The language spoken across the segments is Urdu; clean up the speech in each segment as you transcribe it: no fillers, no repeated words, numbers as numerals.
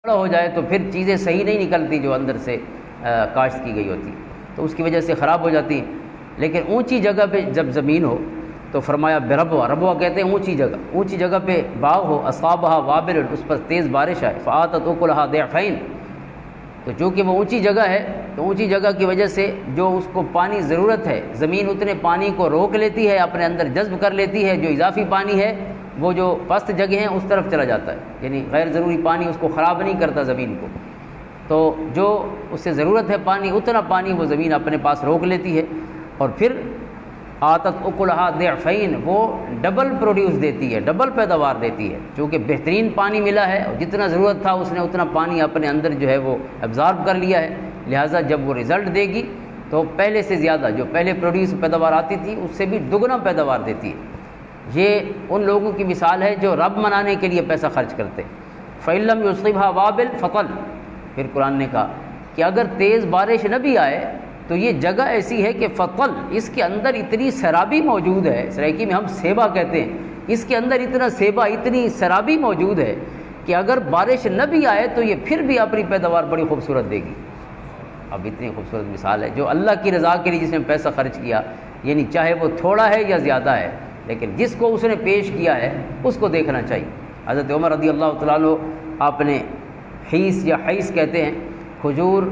بڑا ہو جائے تو پھر چیزیں صحیح نہیں نکلتی جو اندر سے کاشت کی گئی ہوتی، تو اس کی وجہ سے خراب ہو جاتی ہیں۔ لیکن اونچی جگہ پہ جب زمین ہو تو فرمایا بربوا، ربوا کہتے ہیں اونچی جگہ پہ باغ ہو، اصابہا وابل، اس پر تیز بارش آئے، فآتت اکلہا ضعفین، تو چونکہ وہ اونچی جگہ ہے تو اونچی جگہ کی وجہ سے جو اس کو پانی ضرورت ہے، زمین اتنے پانی کو روک لیتی ہے، اپنے اندر جذب کر لیتی ہے، جو اضافی پانی ہے وہ جو پست جگہ ہیں اس طرف چلا جاتا ہے، یعنی غیر ضروری پانی اس کو خراب نہیں کرتا زمین کو، تو جو اس سے ضرورت ہے پانی اتنا پانی وہ زمین اپنے پاس روک لیتی ہے، اور پھر آتت اکلہا ضعفین، وہ ڈبل پروڈیوس دیتی ہے، ڈبل پیداوار دیتی ہے، چونکہ بہترین پانی ملا ہے اور جتنا ضرورت تھا اس نے اتنا پانی اپنے اندر جو ہے وہ ایبزارب کر لیا ہے، لہٰذا جب وہ رزلٹ دے گی تو پہلے سے زیادہ جو پہلے پروڈیوس پیداوار آتی تھی اس سے بھی دگنا پیداوار دیتی ہے۔ یہ ان لوگوں کی مثال ہے جو رب منانے کے لیے پیسہ خرچ کرتے ہیں۔ فَإِن لَّمْ يُصِبْهَا وَابِلٌ فَطَلٌ، پھر قرآن نے کہا کہ اگر تیز بارش نہ بھی آئے تو یہ جگہ ایسی ہے کہ فطل، اس کے اندر اتنی سیرابی موجود ہے، سرائکی میں ہم سیبا کہتے ہیں، اس کے اندر اتنا سیبا، اتنی سیرابی موجود ہے کہ اگر بارش نہ بھی آئے تو یہ پھر بھی اپنی پیداوار بڑی خوبصورت دے گی۔ اب اتنی خوبصورت مثال ہے، جو اللہ کی رضا کے لیے جس نے پیسہ خرچ کیا، یعنی چاہے وہ تھوڑا ہے یا زیادہ ہے، لیکن جس کو اس نے پیش کیا ہے اس کو دیکھنا چاہیے۔ حضرت عمر رضی اللہ تعالیٰ عنہ آپ نے حیث یا حیث کہتے ہیں، کھجور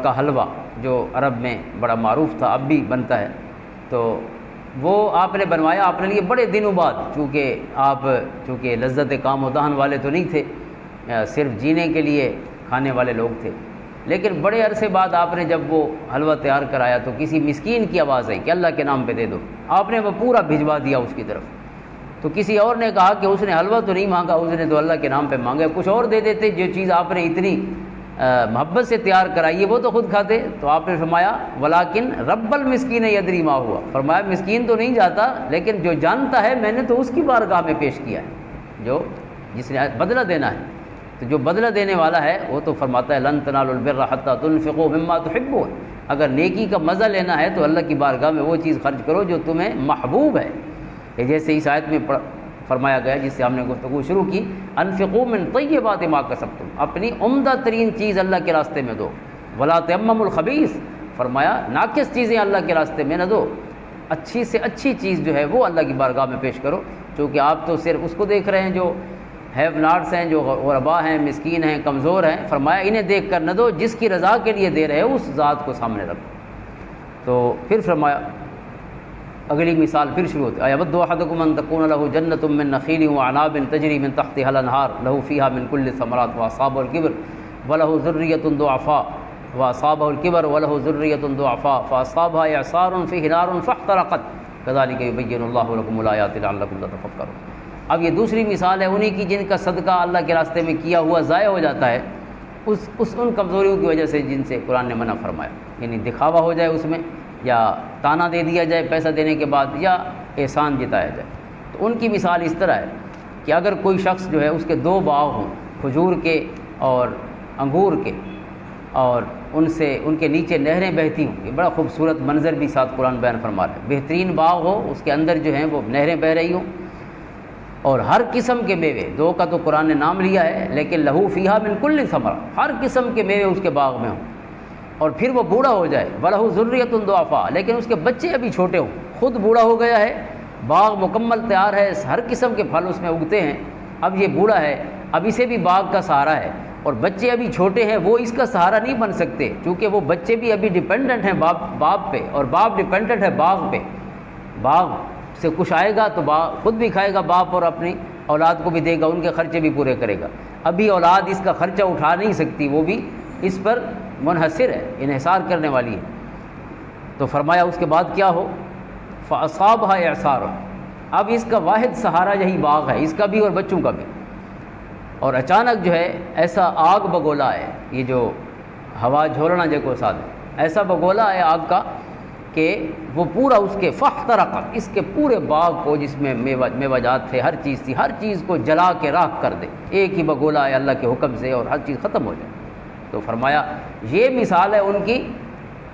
کا حلوہ جو عرب میں بڑا معروف تھا، اب بھی بنتا ہے، تو وہ آپ نے بنوایا اپنے لیے بڑے دنوں بعد، چونکہ لذت کام و دہن والے تو نہیں تھے، صرف جینے کے لیے کھانے والے لوگ تھے، لیکن بڑے عرصے بعد آپ نے جب وہ حلوہ تیار کرایا تو کسی مسکین کی آواز آئی کہ اللہ کے نام پہ دے دو، آپ نے وہ پورا بھجوا دیا اس کی طرف، تو کسی اور نے کہا کہ اس نے حلوہ تو نہیں مانگا، اس نے تو اللہ کے نام پہ مانگا، کچھ اور دے دیتے، جو چیز آپ نے اتنی محبت سے تیار کرائی ہے وہ تو خود کھاتے، تو آپ نے فرمایا ولیکن رب المسکین یدری ما ہوا، فرمایا مسکین تو نہیں جاتا لیکن جو جانتا ہے میں نے تو اس کی بارگاہ میں پیش کیا ہے، جس نے بدلہ دینا ہے، تو جو بدلہ دینے والا ہے وہ تو فرماتا ہے لن تنالوا البر حتی تنفقوا مما تحبون، اگر نیکی کا مزہ لینا ہے تو اللہ کی بارگاہ میں وہ چیز خرچ کرو جو تمہیں محبوب ہے۔ یہ جیسے اس آیت میں فرمایا گیا جس سے ہم نے گفتگو شروع کی، انفقوا من طیبات ما کسبتم، اپنی عمدہ ترین چیز اللہ کے راستے میں دو، ولا تیمموا الخبیث، فرمایا ناقص چیزیں اللہ کے راستے میں نہ دو، اچھی سے اچھی چیز جو ہے وہ اللہ کی بارگاہ میں پیش کرو، چونکہ آپ تو صرف اس کو دیکھ رہے ہیں جو ہیو ناٹس ہیں، جو غربا ہیں، مسکین ہیں، کمزور ہیں، فرمایا انہیں دیکھ کر نہ دو، جس کی رضا کے لیے دے رہے ہو اس ذات کو سامنے رکھو۔ تو پھر فرمایا اگلی مثال پھر شروع ہوتی ہے، ایود احدکم ان تکون له جنۃ من نخیل وعناب تجری من تحتها الانہار له فیها من کل الثمرات واصابه الکبر وله ذریۃ ضعفاء واصابه الکبر وله ذریۃ ضعفاء فاصابها اعصار فیہ نار فاحترقت کذلک یبین اللہ لکم الآیات لعلکم تتفکرون۔ اب یہ دوسری مثال ہے انہی کی جن کا صدقہ اللہ کے راستے میں کیا ہوا ضائع ہو جاتا ہے، ان کمزوریوں کی وجہ سے جن سے قرآن نے منع فرمایا، یعنی دکھاوا ہو جائے اس میں، یا تانا دے دیا جائے پیسہ دینے کے بعد، یا احسان جتایا جائے۔ تو ان کی مثال اس طرح ہے کہ اگر کوئی شخص جو ہے اس کے دو باغ ہوں، کھجور کے اور انگور کے، اور ان کے نیچے نہریں بہتی ہوں، یہ بڑا خوبصورت منظر بھی ساتھ قرآن بیان فرما رہا ہے، بہترین باغ ہو، اس کے اندر جو ہیں وہ نہریں بہہ رہی ہوں، اور ہر قسم کے میوے، دو کا تو قرآن نے نام لیا ہے لیکن لہو فیہا من کل ثمرہ، ہر قسم کے میوے اس کے باغ میں ہوں، اور پھر وہ بوڑھا ہو جائے، وَلَهُ ذُرِّيَّةٌ ضُعَفَاء، لیکن اس کے بچے ابھی چھوٹے ہوں، خود بوڑھا ہو گیا ہے، باغ مکمل تیار ہے، ہر قسم کے پھل اس میں اگتے ہیں، اب یہ بوڑھا ہے، اب اسے بھی باغ کا سہارا ہے، اور بچے ابھی چھوٹے ہیں، وہ اس کا سہارا نہیں بن سکتے، چونکہ وہ بچے بھی ابھی ڈیپینڈنٹ ہیں باپ پہ، اور باپ ڈیپینڈنٹ ہے باغ پہ، باغ سے کچھ آئے گا تو خود بھی کھائے گا باپ، اور اپنی اولاد کو بھی دے گا، ان کے خرچے بھی پورے کرے گا، ابھی اولاد اس کا خرچہ اٹھا نہیں سکتی، وہ بھی اس پر منحصر ہے، انحصار کرنے والی ہے۔ تو فرمایا اس کے بعد کیا ہو، فَأَصَابَهَا إِعْصَارٌ، اب اس کا واحد سہارا یہی باغ ہے، اس کا بھی اور بچوں کا بھی، اور اچانک جو ہے ایسا آگ بگولا ہے، یہ جو ہوا جھولنا جے ساتھ ایسا بگولا ہے آگ کا کہ وہ پورا اس کے فاحترقت، اس کے پورے باغ کو جس میں میوہ جات تھے، ہر چیز تھی، ہر چیز کو جلا کے راکھ کر دے، ایک ہی بگولا ہے اللہ کے حکم سے، اور ہر چیز ختم ہو جائے۔ تو فرمایا یہ مثال ہے ان کی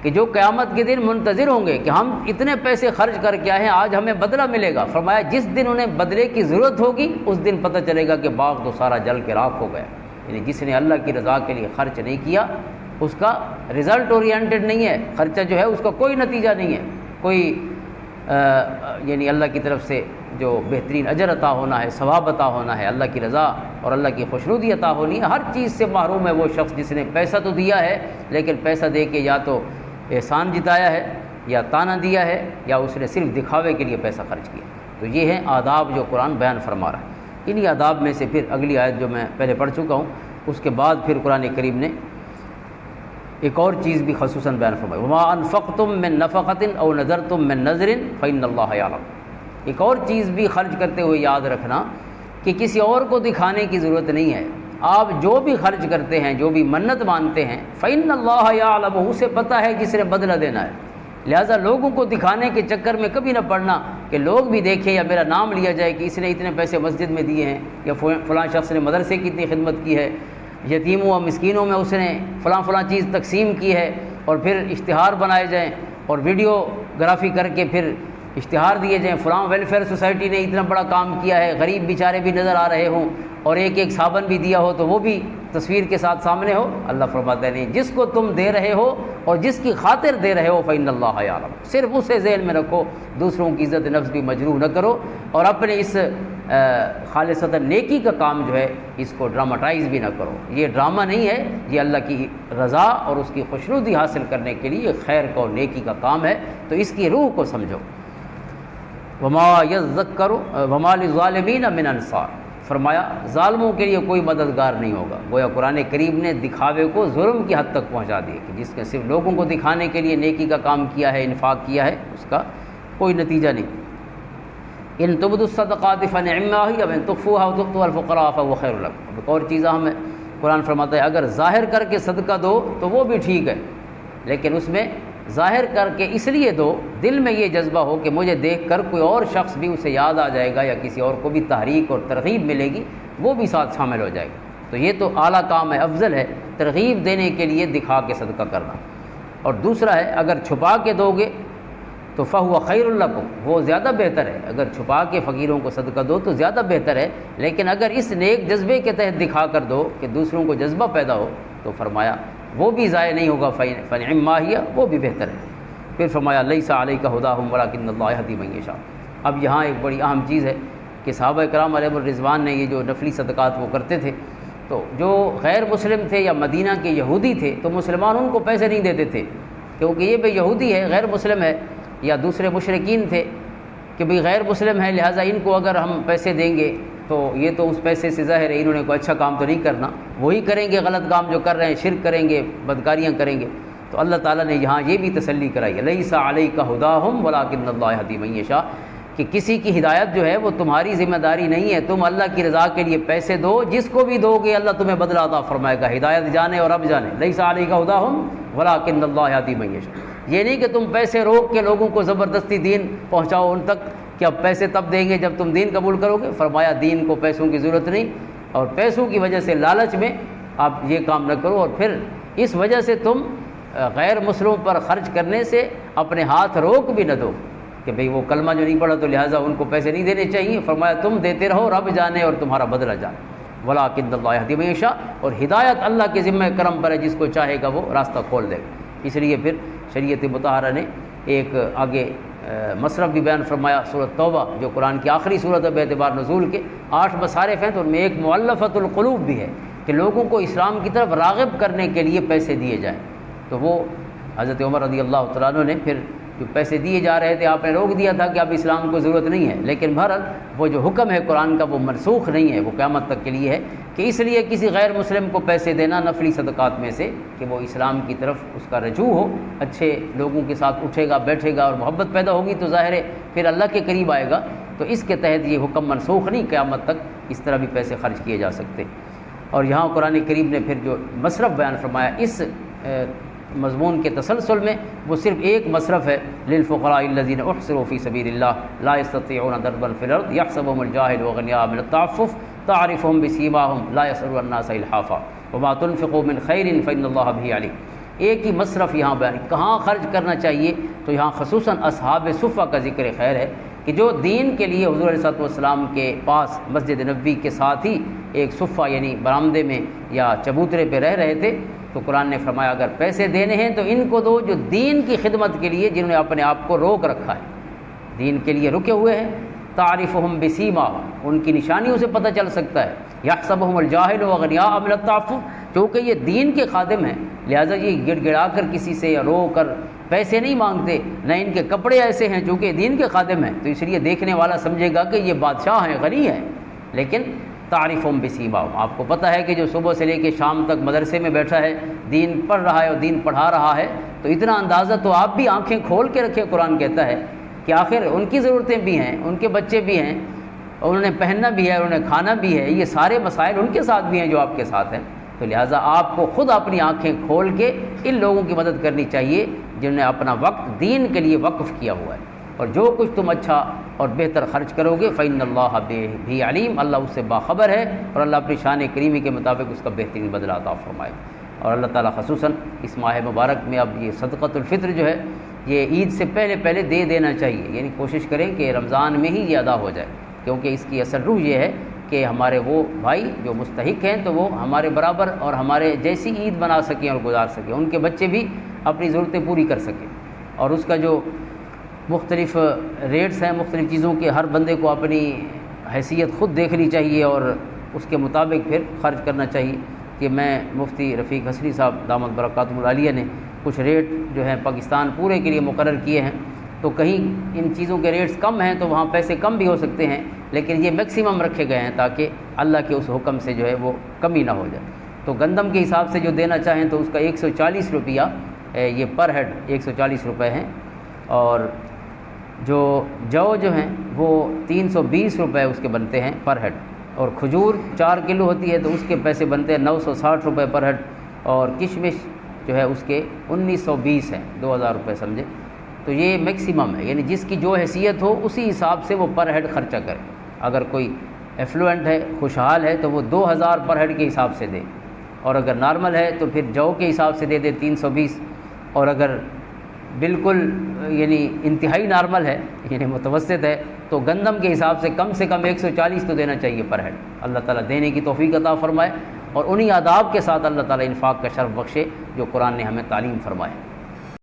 کہ جو قیامت کے دن منتظر ہوں گے کہ ہم اتنے پیسے خرچ کر کے آئے ہیں، آج ہمیں بدلہ ملے گا، فرمایا جس دن انہیں بدلے کی ضرورت ہوگی اس دن پتہ چلے گا کہ باغ تو سارا جل کے راکھ ہو گیا، یعنی جس نے اللہ کی رضا کے لیے خرچ نہیں کیا اس کا رزلٹ اورینٹڈ نہیں ہے، خرچہ جو ہے اس کا کوئی نتیجہ نہیں ہے، کوئی یعنی اللہ کی طرف سے جو بہترین اجر عطا ہونا ہے، ثواب عطا ہونا ہے، اللہ کی رضا اور اللہ کی خوشنودی عطا ہونی ہے، ہر چیز سے محروم ہے وہ شخص جس نے پیسہ تو دیا ہے لیکن پیسہ دے کے یا تو احسان جتایا ہے یا طعنہ دیا ہے یا اس نے صرف دکھاوے کے لیے پیسہ خرچ کیا۔ تو یہ ہیں آداب جو قرآن بیان فرما رہا ہے۔ انہی آداب میں سے پھر اگلی آیت جو میں پہلے پڑھ چکا ہوں اس کے بعد پھر قرآن کریم نے ایک اور چیز بھی خصوصاً بیان فرمائی، وما انفقتم من نفقۃ او نذرتم من نذر فإن اللہ یعلم۔ ایک اور چیز بھی خرچ کرتے ہوئے یاد رکھنا کہ کسی اور کو دکھانے کی ضرورت نہیں ہے، آپ جو بھی خرچ کرتے ہیں، جو بھی منت مانتے ہیں، فإن اللہ یعلم، اسے پتہ ہے جس نے بدلہ دینا ہے، لہٰذا لوگوں کو دکھانے کے چکر میں کبھی نہ پڑنا کہ لوگ بھی دیکھیں یا میرا نام لیا جائے کہ اس نے اتنے پیسے مسجد میں دیے ہیں یا فلاں شخص نے مدرسے کی اتنی خدمت کی ہے، یتیموں و مسکینوں میں اس نے فلاں چیز تقسیم کی ہے، اور پھر اشتہار بنائے جائیں اور ویڈیو گرافی کر کے پھر اشتہار دیے جائیں، فلاں ویلفیئر سوسائٹی نے اتنا بڑا کام کیا ہے، غریب بیچارے بھی نظر آ رہے ہوں اور ایک صابن بھی دیا ہو تو وہ بھی تصویر کے ساتھ سامنے ہو۔ اللہ فرماتا ہے نہیں، جس کو تم دے رہے ہو اور جس کی خاطر دے رہے ہو فإن اللہ یعلم، صرف اسے ذہن میں رکھو، دوسروں کی عزت نفس بھی مجروح نہ کرو، اور اپنے اس خالصتا نیکی کا کام جو ہے اس کو ڈراماٹائز بھی نہ کرو، یہ ڈرامہ نہیں ہے، یہ اللہ کی رضا اور اس کی خوشنودی حاصل کرنے کے لیے خیر کا اور نیکی کا کام ہے، تو اس کی روح کو سمجھو۔ وما یذکر وما للظالمین من انصار، فرمایا ظالموں کے لیے کوئی مددگار نہیں ہوگا۔ گویا قرآن کریم نے دکھاوے کو ظلم کی حد تک پہنچا دیا کہ جس نے صرف لوگوں کو دکھانے کے لیے نیکی کا کام کیا ہے، انفاق کیا ہے، اس کا کوئی نتیجہ نہیں۔ ان تبدوا الصدقات فنعما ہی وان تخفوها وتؤتوها الفقراء فهو خیر لكم۔ ایک اور چیز ہمیں قرآن فرماتا ہے اگر ظاہر کر کے صدقہ دو تو وہ بھی ٹھیک ہے، لیکن اس میں ظاہر کر کے اس لیے دو دل میں یہ جذبہ ہو کہ مجھے دیکھ کر کوئی اور شخص بھی اسے یاد آ جائے گا یا کسی اور کو بھی تحریک اور ترغیب ملے گی، وہ بھی ساتھ شامل ہو جائے گا۔ تو یہ تو اعلیٰ کام ہے، افضل ہے ترغیب دینے کے لیے دکھا کے صدقہ کرنا۔ اور دوسرا ہے اگر چھپا کے دو گے تو فہو خیر لکم، وہ زیادہ بہتر ہے، اگر چھپا کے فقیروں کو صدقہ دو تو زیادہ بہتر ہے، لیکن اگر اس نیک جذبے کے تحت دکھا کر دو کہ دوسروں کو جذبہ پیدا ہو تو فرمایا وہ بھی ضائع نہیں ہوگا، فنعما ہی، وہ بھی بہتر ہے۔ پھر فرمایا لیس علیک ہداہم ولکن اللہ یہدی من یشاء۔ اب یہاں ایک بڑی اہم چیز ہے کہ صحابہ کرام علیہم الرضوان نے یہ جو نفلی صدقات وہ کرتے تھے، تو جو غیر مسلم تھے یا مدینہ کے یہودی تھے تو مسلمان ان کو پیسے نہیں دیتے تھے، کیونکہ یہ بھئی یہودی ہے، غیر مسلم ہے، یا دوسرے مشرکین تھے کہ بھئی غیر مسلم ہے لہٰذا ان کو اگر ہم پیسے دیں گے تو یہ تو اس پیسے سے ظاہر ہے انہوں نے کوئی اچھا کام تو نہیں کرنا، وہی کریں گے غلط کام جو کر رہے ہیں، شرک کریں گے، بدکاریاں کریں گے۔ تو اللہ تعالیٰ نے یہاں یہ بھی تسلی کرائی ہے لیس علیک ہداہم ولکن اللہ یہدی من یشاء، کہ کسی کی ہدایت جو ہے وہ تمہاری ذمہ داری نہیں ہے، تم اللہ کی رضا کے لیے پیسے دو، جس کو بھی دو گے اللہ تمہیں بدلہ عطا فرمائے گا، ہدایت جانے اور اب جانے۔ لیس علیک ہداہم ولکن اللہ یہدی من یشاء، یہ نہیں کہ تم پیسے روک کے لوگوں کو زبردستی دین پہنچاؤ ان تک کہ اب پیسے تب دیں گے جب تم دین قبول کرو گے۔ فرمایا دین کو پیسوں کی ضرورت نہیں، اور پیسوں کی وجہ سے لالچ میں آپ یہ کام نہ کرو، اور پھر اس وجہ سے تم غیر مسلموں پر خرچ کرنے سے اپنے ہاتھ روک بھی نہ دو کہ بھئی وہ کلمہ جو نہیں پڑھا تو لہٰذا ان کو پیسے نہیں دینے چاہیے۔ فرمایا تم دیتے رہو، رب جانے اور تمہارا بدلہ جانے۔ ولکن اللہ یہدی من یشاء، اور ہدایت اللہ کے ذمہ کرم پر ہے، جس کو چاہے گا وہ راستہ کھول دے گا۔ اس لیے پھر شریعت مطہرہ نے ایک آگے مصرف بھی بیان فرمایا، سورۃ توبہ جو قرآن کی آخری صورت ہے بے اعتبار نزول کے 8 مصارف ہیں، تو ان میں ایک مؤلفۃ القلوب بھی ہے کہ لوگوں کو اسلام کی طرف راغب کرنے کے لیے پیسے دیے جائیں۔ تو وہ حضرت عمر رضی اللہ تعالیٰ عنہ نے پھر جو پیسے دیے جا رہے تھے آپ نے روک دیا تھا کہ اب اسلام کو ضرورت نہیں ہے، لیکن بہرحال وہ جو حکم ہے قرآن کا وہ منسوخ نہیں ہے، وہ قیامت تک کے لیے ہے کہ اس لیے کسی غیر مسلم کو پیسے دینا نفلی صدقات میں سے کہ وہ اسلام کی طرف اس کا رجوع ہو، اچھے لوگوں کے ساتھ اٹھے گا بیٹھے گا اور محبت پیدا ہوگی تو ظاہر ہے پھر اللہ کے قریب آئے گا، تو اس کے تحت یہ حکم منسوخ نہیں، قیامت تک اس طرح بھی پیسے خرچ کیے جا سکتے۔ اور یہاں قرآن کریم نے پھر جو مصرف بیان فرمایا اس مضمون کے تسلسل میں، وہ صرف ایک مصرف ہے للفقراء الذین احصروا فی سبیل اللہ لا یستطیعون ضربا فی الارض یحسبهم الجاہل اغنیاء من التعفف تعرفهم بسیماهم لا یسألون الناس الحافا وما تنفقوا من خیر فإن اللہ به علیم۔ ایک ہی مصرف یہاں بیان، کہاں خرچ کرنا چاہیے تو یہاں خصوصاً اصحاب صفہ کا ذکر خیر ہے کہ جو دین کے لیے حضور علیہ والسلام کے پاس مسجد نبوی کے ساتھ ہی ایک صفہ یعنی برآمدے میں یا چبوترے پہ رہ رہے تھے، تو قرآن نے فرمایا اگر پیسے دینے ہیں تو ان کو دو جو دین کی خدمت کے لیے جنہوں نے اپنے آپ کو روک رکھا ہے، دین کے لیے رکے ہوئے ہیں۔ تعرفہم بسیماہم، ان کی نشانیوں سے پتہ چل سکتا ہے۔ یحسبہم الجاہل اغنیاء من التعفف، چونکہ یہ دین کے خادم ہیں لہٰذا یہ گڑ گڑا کر کسی سے یا رو کر پیسے نہیں مانگتے، نہ ان کے کپڑے ایسے ہیں، چونکہ دین کے خادم ہیں تو اس لیے دیکھنے والا سمجھے گا کہ یہ بادشاہ ہیں، غنی ہیں، لیکن تعرفہم بسیماہم، آپ کو پتہ ہے کہ جو صبح سے لے کے شام تک مدرسے میں بیٹھا ہے، دین پڑھ رہا ہے اور دین پڑھا رہا ہے، تو اتنا اندازہ تو آپ بھی آنکھیں کھول کے رکھیں۔ قرآن کہتا ہے کہ آخر ان کی ضرورتیں بھی ہیں، ان کے بچے بھی ہیں، اور انہیں پہننا بھی ہے، انہیں کھانا بھی ہے، یہ سارے مسائل ان کے ساتھ بھی ہیں جو آپ کے ساتھ ہیں، تو لہٰذا آپ کو خود اپنی آنکھیں کھول کے ان لوگوں کی مدد کرنی چاہیے جنہوں نے اپنا وقت دین کے لیے وقف کیا ہوا ہے، اور جو کچھ تم اچھا اور بہتر خرچ کرو گے فإن اللہ بہ علیم، اللہ اس سے باخبر ہے اور اللہ اپنی شان کریمی کے مطابق اس کا بہترین بدلہ عطا فرمائے۔ اور اللہ تعالیٰ خصوصاً اس ماہ مبارک میں اب یہ صدقۃ الفطر جو ہے یہ عید سے پہلے دے دینا چاہیے، یعنی کوشش کریں کہ رمضان میں ہی یہ ادا ہو جائے، کیونکہ اس کی اصل روح یہ ہے کہ ہمارے وہ بھائی جو مستحق ہیں تو وہ ہمارے برابر اور ہمارے جیسی عید بنا سکیں اور گزار سکیں، ان کے بچے بھی اپنی ضرورتیں پوری کر سکیں، اور اس کا جو مختلف ریٹس ہیں مختلف چیزوں کے، ہر بندے کو اپنی حیثیت خود دیکھنی چاہیے اور اس کے مطابق پھر خرچ کرنا چاہیے۔ کہ میں مفتی رفیق حسنی صاحب دامت برکاتہم العالیہ نے کچھ ریٹ جو ہیں پاکستان پورے کے لیے مقرر کیے ہیں، تو کہیں ان چیزوں کے ریٹس کم ہیں تو وہاں پیسے کم بھی ہو سکتے ہیں، لیکن یہ میکسیمم رکھے گئے ہیں تاکہ اللہ کے اس حکم سے جو ہے وہ کمی نہ ہو جائے۔ تو گندم کے حساب سے جو دینا چاہیں تو اس کا 140 روپیہ یہ پر ہیڈ 140 روپے ہیں، اور جو ہیں وہ 320 روپے اس کے بنتے ہیں پر ہیڈ، اور کھجور 4 کلو ہوتی ہے تو اس کے پیسے بنتے ہیں 960 روپے پر ہیڈ، اور کشمش جو ہے اس کے 1920 ہیں، 2000 روپے سمجھے۔ تو یہ میکسیمم ہے، یعنی جس کی جو حیثیت ہو اسی حساب سے وہ پر ہیڈ خرچہ کرے۔ اگر کوئی ایفلوئنٹ ہے، خوشحال ہے، تو وہ 2000 پر ہیڈ کے حساب سے دے، اور اگر نارمل ہے تو پھر جو کے حساب سے دے 320، اور اگر بالکل یعنی انتہائی نارمل ہے یعنی متوسط ہے تو گندم کے حساب سے کم 140 تو دینا چاہیے پر ہیڈ۔ اللہ تعالیٰ دینے کی توفیق عطا فرمائے، اور انہی آداب کے ساتھ اللہ تعالیٰ انفاق کا شرف بخشے جو قرآن نے ہمیں تعلیم فرمائے۔